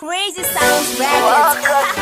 Crazy Sounds Records.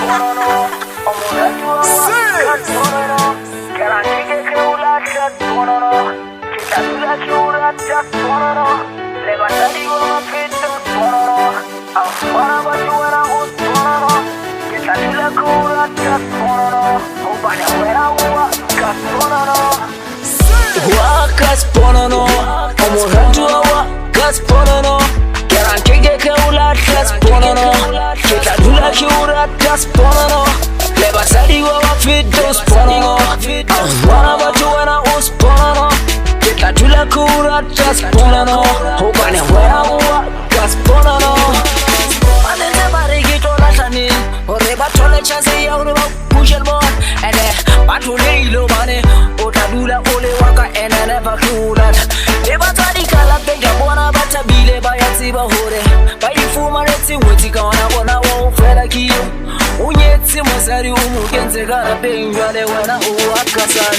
Unyetsi umugenze karabengwa le wena uwakasan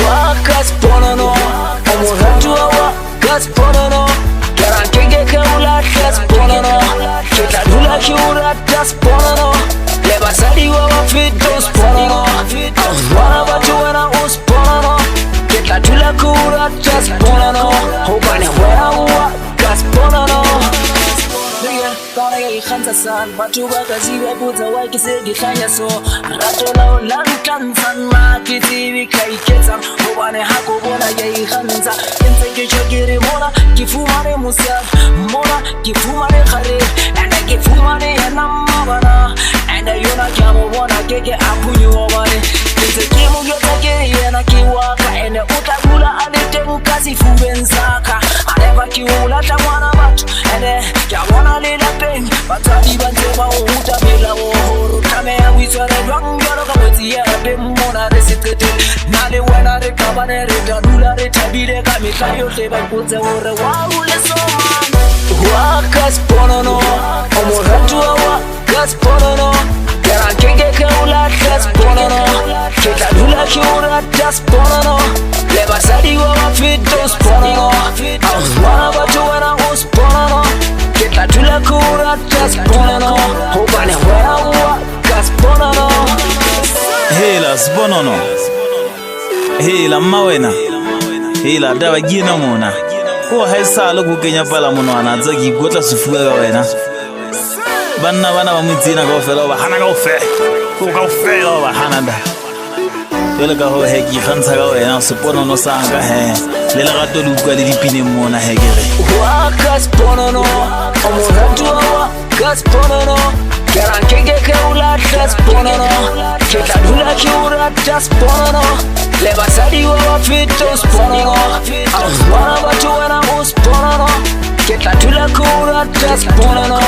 wakasponono omuhatu wakasponono karankenge keula kasponono ketadula kiura kasponono lebasadi wafito sponono wana batu wena usponono ketadula kiura kasponono ubane wena wakasponono Kona ya ikhanza san Batu bakaziwe buza wakise gikhanya so Ratola ulantan san Makiti wika iketan Hobane hako bona ya ikhanza Kense kichokiri mona Kifumane musya Mona kifumane khare Enda kifumane ya namabana Enda yona kiamo bona keke apunyu obane Kense kimu yotake yena kiwaka Enda utagula alitengu kasi fubenzaka Aneva kiula tamwana batu Ende kiamona lila Batadi bantema utabela wohoro Kamea wisware rangalo kamwezi ya bemona resikete Nale wana rekabane retadula retabile Kamika yote bakunze ore waule soma Wakasponono Omohatu wakasponono Kerankenge keula kasponono Ketadula kiura kasponono Lebasadi wafito sponono Wana batu wana usponono Ketadula kiura kasponono Ubane wera kasponono Hela sponono Hela mawena Hela dawa gina mona Ko haisa loku kenya pala mono anazagi gota sufuga wena Banna bana bamitsina ka ofela ba hana ka ofela ko ka ofela ba hana da Yole ka ho heki khantsa ka wena sponono sanga he le la gato lukwa le dipine mona hekere Wakasponono omuhatu wakasponono Kerankenge keula kasponono Ketadula kiura kasponono Lebasadi wafito sponono Wana batu wana usponono Ketadula kiura kasponono